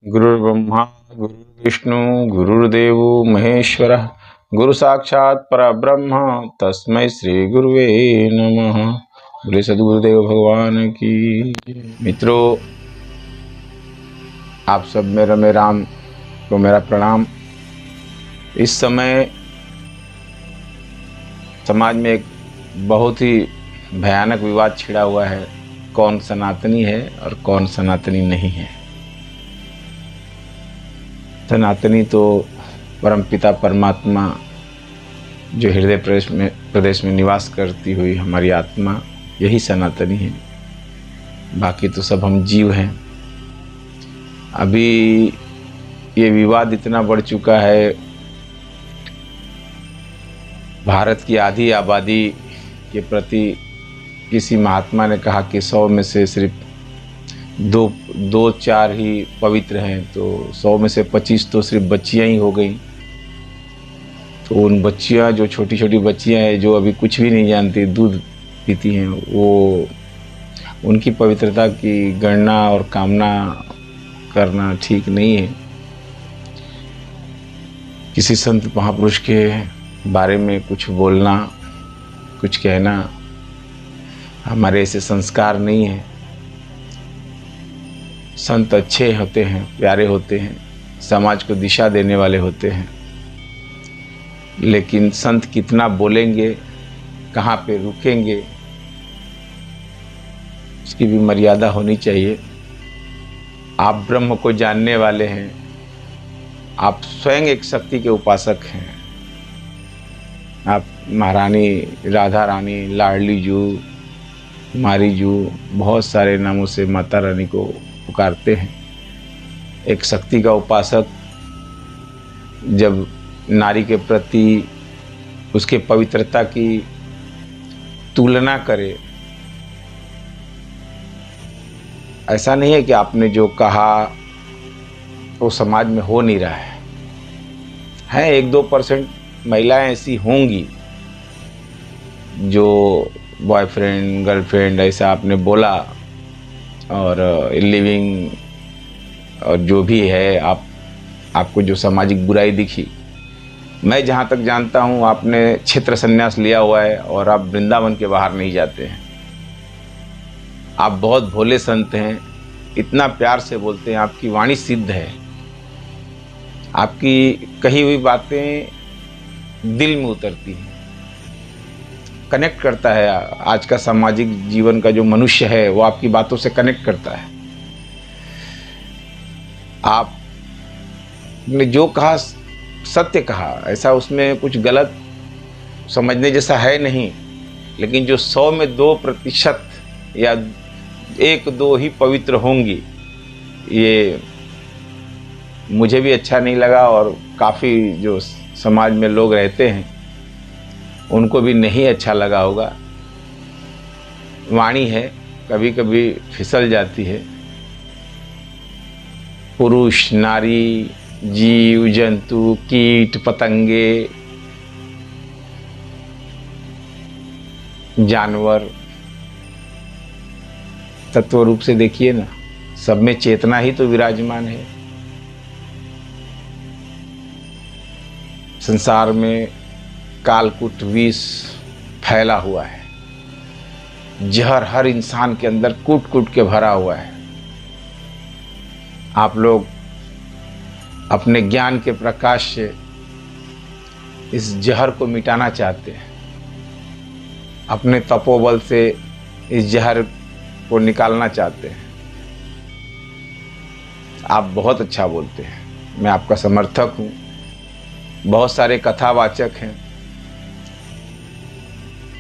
गुरुर्ब्रह्मा गुरुर्विष्णु गुरुर्देवो महेश्वरः गुरु साक्षात् परब्रह्म तस्मै श्री गुरुवे नमः। बोले सद्गुरुदेव भगवान की। मित्रों, आप सब में रमे राम को मेरा प्रणाम। इस समय समाज में एक बहुत ही भयानक विवाद छिड़ा हुआ है, कौन सनातनी है और कौन सनातनी नहीं है। सनातनी तो परमपिता परमात्मा जो हृदय प्रदेश में निवास करती हुई हमारी आत्मा, यही सनातनी है। बाकी तो सब हम जीव हैं। अभी ये विवाद इतना बढ़ चुका है, भारत की आधी आबादी के प्रति किसी महात्मा ने कहा कि 100 में से सिर्फ दो चार ही पवित्र हैं, तो 100 में से 25 तो सिर्फ बच्चियां ही हो गई। तो उन बच्चियां, जो छोटी छोटी बच्चियां हैं जो अभी कुछ भी नहीं जानती, दूध पीती हैं, वो उनकी पवित्रता की गणना और कामना करना ठीक नहीं है। किसी संत महापुरुष के बारे में कुछ बोलना, कुछ कहना हमारे ऐसे संस्कार नहीं है। संत अच्छे होते हैं, प्यारे होते हैं, समाज को दिशा देने वाले होते हैं, लेकिन संत कितना बोलेंगे, कहाँ पे रुकेंगे, उसकी भी मर्यादा होनी चाहिए। आप ब्रह्म को जानने वाले हैं, आप स्वयं एक शक्ति के उपासक हैं। आप महारानी राधा रानी, लाडली जू, कुमारी जू, बहुत सारे नामों से माता रानी को पुकारते हैं। एक शक्ति का उपासक जब नारी के प्रति उसके पवित्रता की तुलना करे, ऐसा नहीं है कि आपने जो कहा वो समाज में हो नहीं रहा है। 1-2% महिलाएं ऐसी होंगी जो बॉयफ्रेंड गर्लफ्रेंड ऐसा आपने बोला, और लिविंग और जो भी है, आपको जो सामाजिक बुराई दिखी। मैं जहाँ तक जानता हूँ, आपने क्षेत्र संन्यास लिया हुआ है और आप वृंदावन के बाहर नहीं जाते हैं। आप बहुत भोले संत हैं, इतना प्यार से बोलते हैं, आपकी वाणी सिद्ध है, आपकी कही हुई बातें दिल में उतरती हैं, कनेक्ट करता है। आज का सामाजिक जीवन का जो मनुष्य है वो आपकी बातों से कनेक्ट करता है। आपने जो कहा सत्य कहा, ऐसा उसमें कुछ गलत समझने जैसा है नहीं। लेकिन जो 100 में 2% या 1-2 ही पवित्र होंगी, ये मुझे भी अच्छा नहीं लगा, और काफ़ी जो समाज में लोग रहते हैं उनको भी नहीं अच्छा लगा होगा। वाणी है, कभी कभी फिसल जाती है। पुरुष नारी, जीव जंतु, कीट पतंगे, जानवर, तत्व रूप से देखिए ना, सब में चेतना ही तो विराजमान है। संसार में कालकूट विष फैला हुआ है, जहर हर इंसान के अंदर कूट कूट के भरा हुआ है। आप लोग अपने ज्ञान के प्रकाश से इस जहर को मिटाना चाहते हैं, अपने तपोबल से इस जहर को निकालना चाहते हैं। आप बहुत अच्छा बोलते हैं, मैं आपका समर्थक हूँ। बहुत सारे कथावाचक हैं।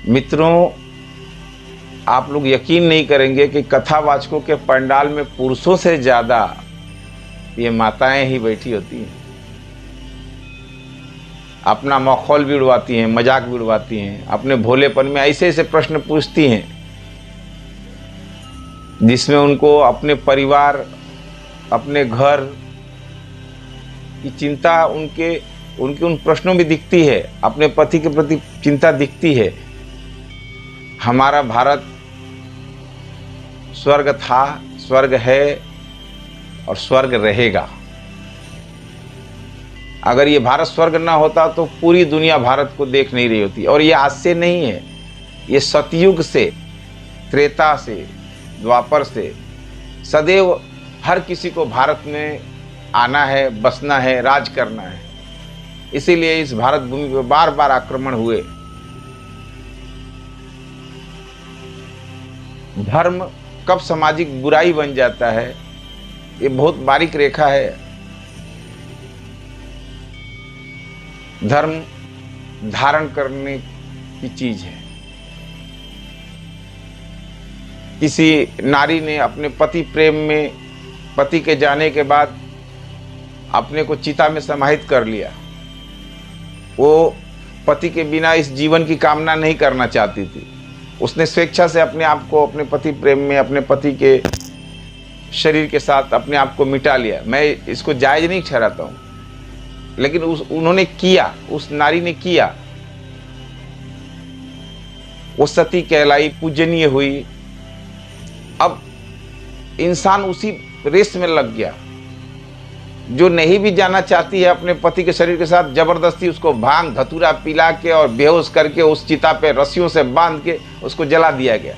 मित्रों, आप लोग यकीन नहीं करेंगे कि कथावाचकों के पंडाल में पुरुषों से ज़्यादा ये माताएं ही बैठी होती हैं। अपना मखौल भी उड़वाती हैं, मजाक भी उड़वाती हैं, अपने भोलेपन में ऐसे ऐसे प्रश्न पूछती हैं जिसमें उनको अपने परिवार, अपने घर की चिंता उनके उन प्रश्नों में दिखती है, अपने पति के प्रति चिंता दिखती है। हमारा भारत स्वर्ग था, स्वर्ग है, और स्वर्ग रहेगा। अगर ये भारत स्वर्ग ना होता तो पूरी दुनिया भारत को देख नहीं रही होती। और ये आज से नहीं है, ये सतयुग से, त्रेता से, द्वापर से सदैव हर किसी को भारत में आना है, बसना है, राज करना है। इसीलिए इस भारत भूमि पर बार बार आक्रमण हुए। धर्म कब सामाजिक बुराई बन जाता है, ये बहुत बारीक रेखा है। धर्म धारण करने की चीज है। किसी नारी ने अपने पति प्रेम में, पति के जाने के बाद अपने को चिता में समाहित कर लिया। वो पति के बिना इस जीवन की कामना नहीं करना चाहती थी। उसने स्वेच्छा से अपने आप को अपने पति प्रेम में, अपने पति के शरीर के साथ अपने आप को मिटा लिया। मैं इसको जायज नहीं ठहराता हूँ, लेकिन उन्होंने किया, उस नारी ने किया। वो सती कहलाई, पूजनीय हुई। अब इंसान उसी रेस में लग गया। जो नहीं भी जाना चाहती है अपने पति के शरीर के साथ, जबरदस्ती उसको भांग धतूरा पिला के और बेहोश करके उस चिता पे रस्सियों से बांध के उसको जला दिया गया।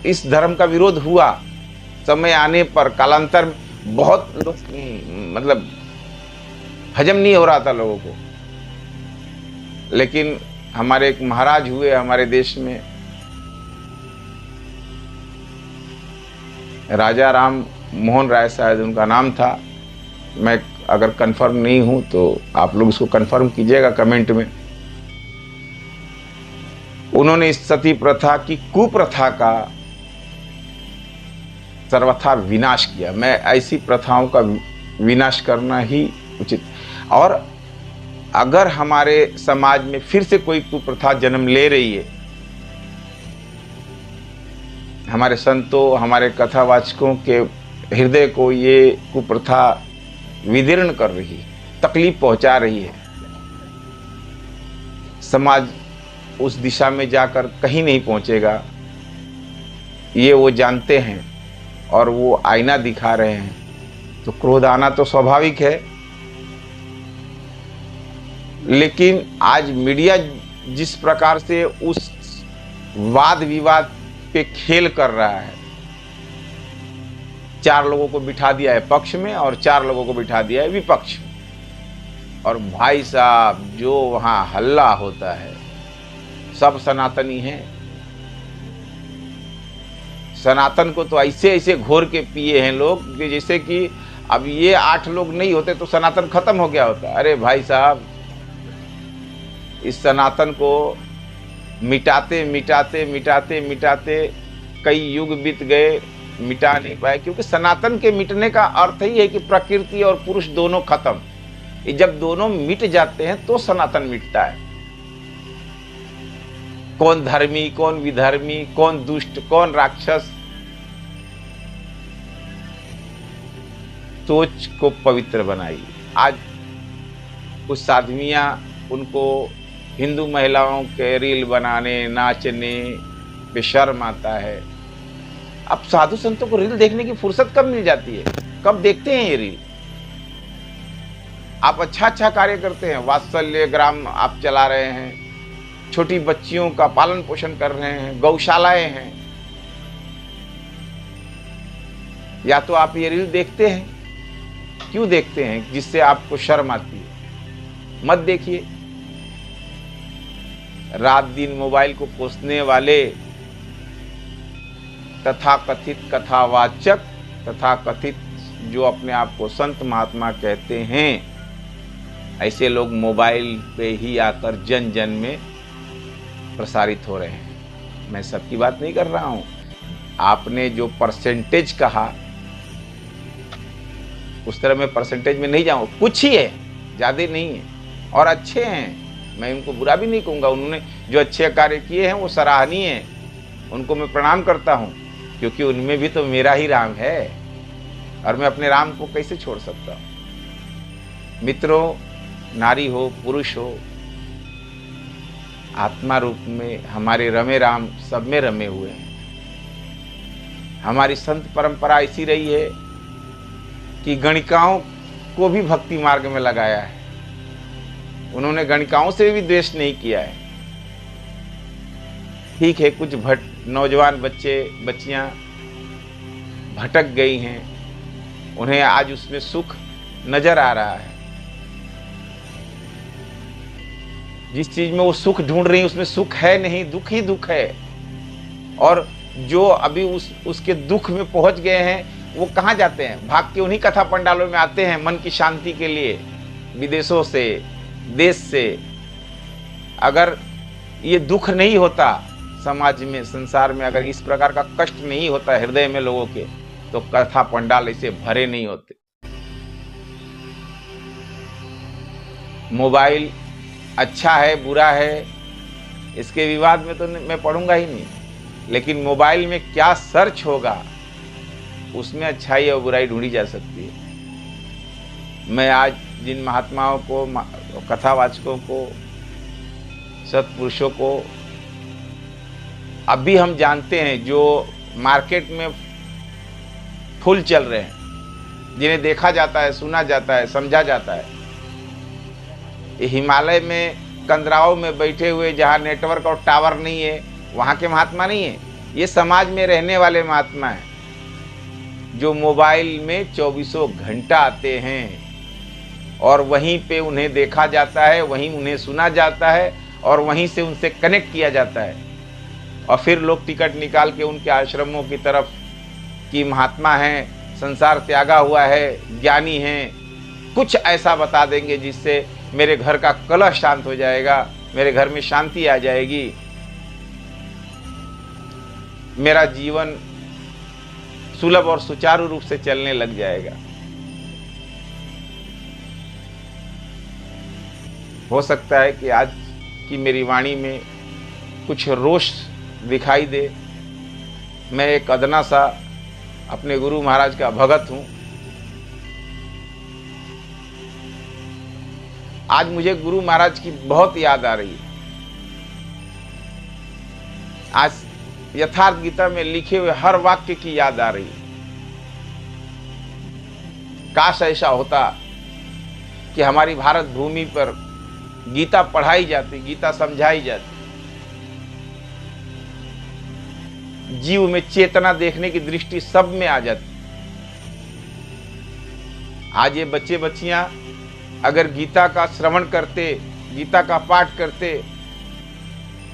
इस धर्म का विरोध हुआ। समय आने पर कालांतर बहुत लोग, मतलब हजम नहीं हो रहा था लोगों को। लेकिन हमारे एक महाराज हुए हमारे देश में, राजा राम मोहन राय शायद उनका नाम था। मैं अगर कंफर्म नहीं हूं तो आप लोग इसको कंफर्म कीजिएगा कमेंट में। उन्होंने इस सती प्रथा की, कुप्रथा का सर्वथा विनाश किया। मैं ऐसी प्रथाओं का विनाश करना ही उचित। और अगर हमारे समाज में फिर से कोई कुप्रथा जन्म ले रही है, हमारे संतों, हमारे कथावाचकों के हृदय को ये कुप्रथा विदीर्ण कर रही है, तकलीफ पहुंचा रही है, समाज उस दिशा में जाकर कहीं नहीं पहुंचेगा, ये वो जानते हैं और वो आईना दिखा रहे हैं। तो क्रोध आना तो स्वाभाविक है। लेकिन आज मीडिया जिस प्रकार से उस वाद विवाद पे खेल कर रहा है, 4 लोगों को बिठा दिया है पक्ष में और 4 लोगों को बिठा दिया है विपक्ष में। और भाई साहब, जो वहां हल्ला होता है, सब सनातनी हैं। सनातन को तो ऐसे ऐसे घोर के पिए हैं लोग कि जैसे कि अब ये 8 लोग नहीं होते तो सनातन खत्म हो गया होता। अरे भाई साहब, इस सनातन को मिटाते मिटाते मिटाते मिटाते कई युग बीत गए, मिटा नहीं पाए। क्योंकि सनातन के मिटने का अर्थ ही है कि प्रकृति और पुरुष दोनों खत्म। ये जब दोनों मिट जाते हैं तो सनातन मिटता है। कौन धर्मी, कौन विधर्मी, कौन दुष्ट, कौन राक्षस, सोच को पवित्र बनाइए। आज कुछ साध्वियां, उनको हिंदू महिलाओं के रील बनाने, नाचने पे शर्म आता है। अब साधु संतों को रील देखने की फुर्सत कब मिल जाती है? कब देखते हैं ये रील? आप अच्छा कार्य करते हैं, वात्सल्य ग्राम आप चला रहे हैं, छोटी बच्चियों का पालन पोषण कर रहे हैं, गौशालाएं हैं, या तो आप ये रील देखते हैं। क्यों देखते हैं? जिससे आपको शर्म आती है। मत देखिए। रात दिन मोबाइल को कोसने वाले तथाकथित कथावाचक, तथाकथित जो अपने आप को संत महात्मा कहते हैं, ऐसे लोग मोबाइल पे ही आकर जन जन में प्रसारित हो रहे हैं। मैं सबकी बात नहीं कर रहा हूं। आपने जो परसेंटेज कहा, उस तरह मैं परसेंटेज में नहीं जाऊँ। कुछ ही है, ज़्यादा नहीं है, और अच्छे हैं। मैं उनको बुरा भी नहीं कहूँगा। उन्होंने जो अच्छे कार्य किए हैं वो सराहनीय हैं, उनको मैं प्रणाम करता हूँ, क्योंकि उनमें भी तो मेरा ही राम है और मैं अपने राम को कैसे छोड़ सकता हूँ। मित्रों, नारी हो पुरुष हो, आत्मा रूप में हमारे रमे राम सब में रमे हुए हैं। हमारी संत परंपरा ऐसी रही है कि गणिकाओं को भी भक्ति मार्ग में लगाया है। उन्होंने गणिकाओं से भी द्वेष नहीं किया है। ठीक है, कुछ नौजवान बच्चे बच्चियां भटक गई हैं, उन्हें आज उसमें सुख नजर आ रहा है। जिस चीज में वो सुख ढूंढ रही है उसमें सुख है नहीं, दुख ही दुख है। और जो अभी उसके दुख में पहुंच गए हैं वो कहाँ जाते हैं? भाग के उन्हीं कथा पंडालों में आते हैं मन की शांति के लिए, विदेशों से, देश से। अगर ये दुख नहीं होता समाज में, संसार में, अगर इस प्रकार का कष्ट नहीं होता हृदय में लोगों के, तो कथा पंडाल ऐसे भरे नहीं होते। मोबाइल अच्छा है बुरा है, इसके विवाद में तो मैं पढ़ूंगा ही नहीं, लेकिन मोबाइल में क्या सर्च होगा उसमें अच्छाई और बुराई ढूंढी जा सकती है। मैं आज जिन महात्माओं को, कथावाचकों को, सत्पुरुषों को अभी हम जानते हैं, जो मार्केट में फुल चल रहे हैं, जिन्हें देखा जाता है, सुना जाता है, समझा जाता है, हिमालय में कंदराओं में बैठे हुए जहाँ नेटवर्क और टावर नहीं है वहाँ के महात्मा नहीं है। ये समाज में रहने वाले महात्मा हैं जो मोबाइल में 24 घंटा आते हैं और वहीं पे उन्हें देखा जाता है, वहीं उन्हें सुना जाता है और वहीं से उनसे कनेक्ट किया जाता है। और फिर लोग टिकट निकाल के उनके आश्रमों की तरफ कि महात्मा हैं, संसार त्यागा हुआ है, ज्ञानी हैं, कुछ ऐसा बता देंगे जिससे मेरे घर का कलह शांत हो जाएगा, मेरे घर में शांति आ जाएगी, मेरा जीवन सुलभ और सुचारू रूप से चलने लग जाएगा। हो सकता है कि आज की मेरी वाणी में कुछ रोष दिखाई दे। मैं एक अदना सा अपने गुरु महाराज का भगत हूं। आज मुझे गुरु महाराज की बहुत याद आ रही है। आज यथार्थ गीता में लिखे हुए हर वाक्य की याद आ रही है। काश ऐसा होता कि हमारी भारत भूमि पर गीता पढ़ाई जाती, गीता समझाई जाती, जीव में चेतना देखने की दृष्टि सब में आ जाती। आज ये बच्चे बच्चियां अगर गीता का श्रवण करते, गीता का पाठ करते,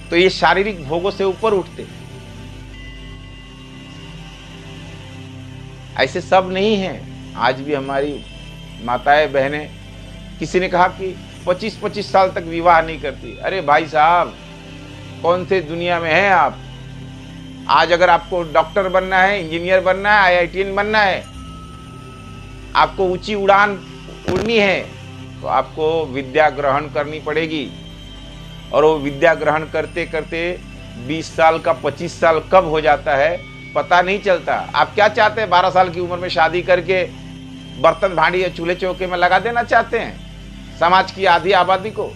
तो ये शारीरिक भोगों से ऊपर उठते। ऐसे सब नहीं हैं। आज भी हमारी माताएं बहनें, किसी ने कहा कि 25-25 साल तक विवाह नहीं करती। अरे भाई साहब, कौन से दुनिया में हैं आप? आज अगर आपको डॉक्टर बनना है, इंजीनियर बनना है, IITN बनना है, आपको ऊंची उड़ान उड़नी है, तो आपको विद्या ग्रहण करनी पड़ेगी। और वो विद्या ग्रहण करते करते 20 साल का 25 साल कब हो जाता है पता नहीं चलता। आप क्या चाहते हैं? 12 साल की उम्र में शादी करके बर्तन भांडी या चूल्हे चौके में लगा देना चाहते हैं समाज की आधी आबादी को?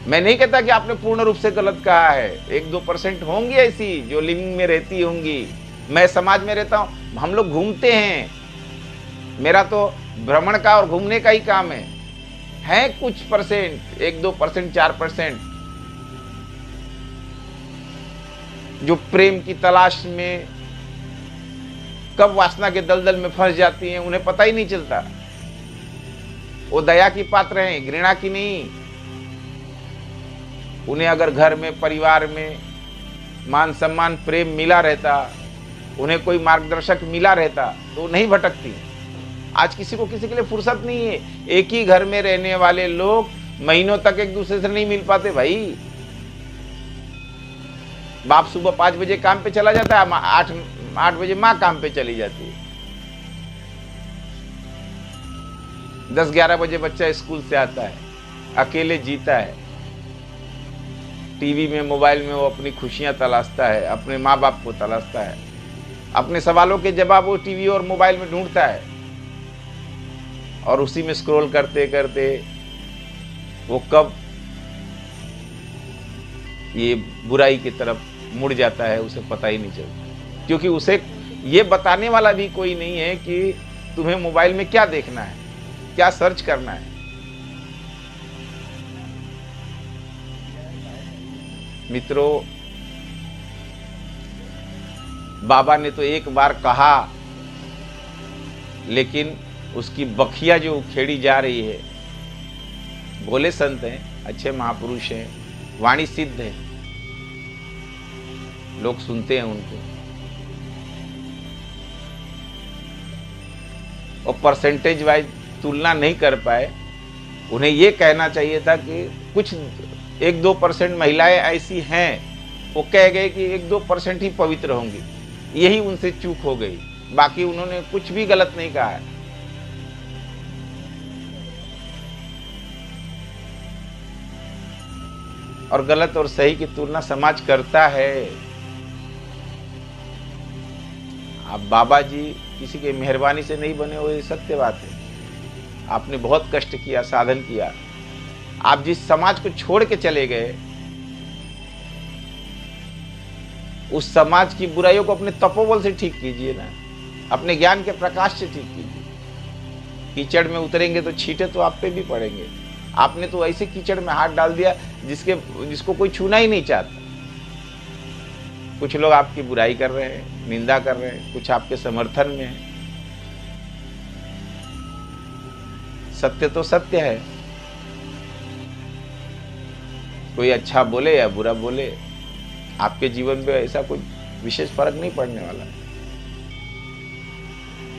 मैं नहीं कहता कि आपने पूर्ण रूप से गलत कहा है। 1-2% होंगी ऐसी जो लिविंग में रहती होंगी। मैं समाज में रहता हूं, हम लोग घूमते हैं, मेरा तो भ्रमण का और घूमने का ही काम है कुछ परसेंट, 1-2%, 4% जो प्रेम की तलाश में कब वासना के दलदल में फंस जाती हैं उन्हें पता ही नहीं चलता। वो दया की पात्र हैं, घृणा की नहीं। उन्हें अगर घर में, परिवार में मान सम्मान प्रेम मिला रहता, उन्हें कोई मार्गदर्शक मिला रहता, तो नहीं भटकती। आज किसी को किसी के लिए फुर्सत नहीं है। एक ही घर में रहने वाले लोग महीनों तक एक दूसरे से नहीं मिल पाते भाई। बाप सुबह 5 बजे काम पे चला जाता है, 8 बजे माँ काम पे चली जाती है, 10-11 बजे बच्चा स्कूल से आता है, अकेले जीता है। टीवी में, मोबाइल में वो अपनी खुशियां तलाशता है, अपने माँ बाप को तलाशता है, अपने सवालों के जवाब वो टीवी और मोबाइल में ढूंढता है। और उसी में स्क्रॉल करते करते वो कब ये बुराई की तरफ मुड़ जाता है, उसे पता ही नहीं चलता, क्योंकि उसे ये बताने वाला भी कोई नहीं है कि तुम्हें मोबाइल में क्या देखना है, क्या सर्च करना है। मित्रों, बाबा ने तो एक बार कहा, लेकिन उसकी बखिया जो उखेड़ी जा रही है, भोले संत हैं, अच्छे महापुरुष हैं, वाणी सिद्ध है, लोग सुनते हैं उनको, और परसेंटेज वाइज तुलना नहीं कर पाए। उन्हें ये कहना चाहिए था कि कुछ 1-2% महिलाएं ऐसी हैं, वो कह गए कि 1-2% ही पवित्र होंगी, यही उनसे चूक हो गई, बाकी उन्होंने कुछ भी गलत नहीं कहा है। और गलत और सही की तुलना समाज करता है। आप बाबा जी किसी के मेहरबानी से नहीं बने हुए, सत्य बात है। आपने बहुत कष्ट किया, साधन किया। आप जिस समाज को छोड़ के चले गए, उस समाज की बुराइयों को अपने तपोबल से ठीक कीजिए ना, अपने ज्ञान के प्रकाश से ठीक कीजिए। कीचड़ में उतरेंगे तो छींटे तो आप पे भी पड़ेंगे। आपने तो ऐसे कीचड़ में हाथ डाल दिया जिसको कोई छूना ही नहीं चाहता। कुछ लोग आपकी बुराई कर रहे हैं, निंदा कर रहे हैं, कुछ आपके समर्थन में है। सत्य तो सत्य है, कोई अच्छा बोले या बुरा बोले, आपके जीवन में ऐसा कोई विशेष फर्क नहीं पड़ने वाला।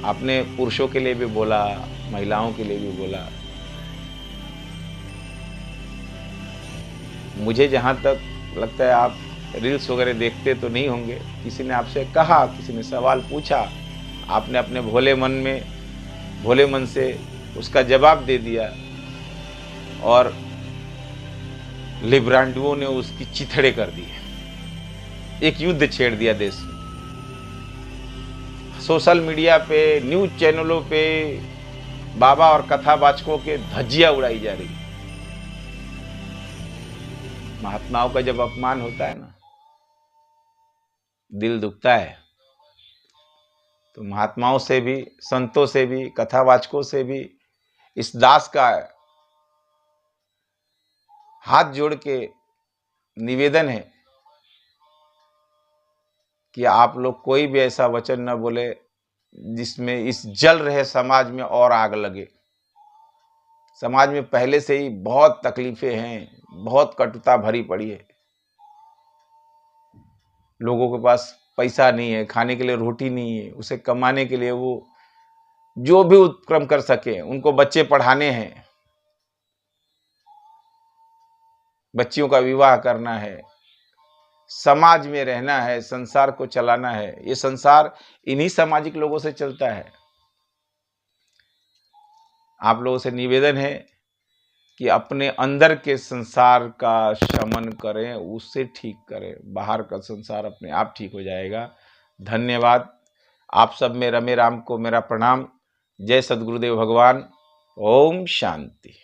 आपने पुरुषों के लिए भी बोला, महिलाओं के लिए भी बोला। मुझे जहां तक लगता है आप रील्स वगैरह देखते तो नहीं होंगे। किसी ने आपसे कहा, किसी ने सवाल पूछा, आपने अपने भोले मन से उसका जवाब दे दिया, और लिब्रांडुओं ने उसकी चिथड़े कर दी। एक युद्ध छेड़ दिया देश में। सोशल मीडिया पे, न्यूज चैनलों पे बाबा और कथावाचकों के धज्जियां उड़ाई जा रही। महात्माओं का जब अपमान होता है ना, दिल दुखता है। तो महात्माओं से भी, संतों से भी, कथावाचकों से भी इस दास का हाथ जोड़ के निवेदन है कि आप लोग कोई भी ऐसा वचन न बोले जिसमें इस जल रहे समाज में और आग लगे। समाज में पहले से ही बहुत तकलीफें हैं, बहुत कटुता भरी पड़ी है। लोगों के पास पैसा नहीं है, खाने के लिए रोटी नहीं है, उसे कमाने के लिए वो जो भी उपक्रम कर सके, उनको बच्चे पढ़ाने हैं, बच्चियों का विवाह करना है, समाज में रहना है, संसार को चलाना है। ये संसार इन्हीं सामाजिक लोगों से चलता है। आप लोगों से निवेदन है कि अपने अंदर के संसार का शमन करें, उससे ठीक करें। बाहर का संसार अपने आप ठीक हो जाएगा। धन्यवाद। आप सब में रमे राम को मेरा प्रणाम। जय सद्गुरुदेव भगवान। ओम शांति।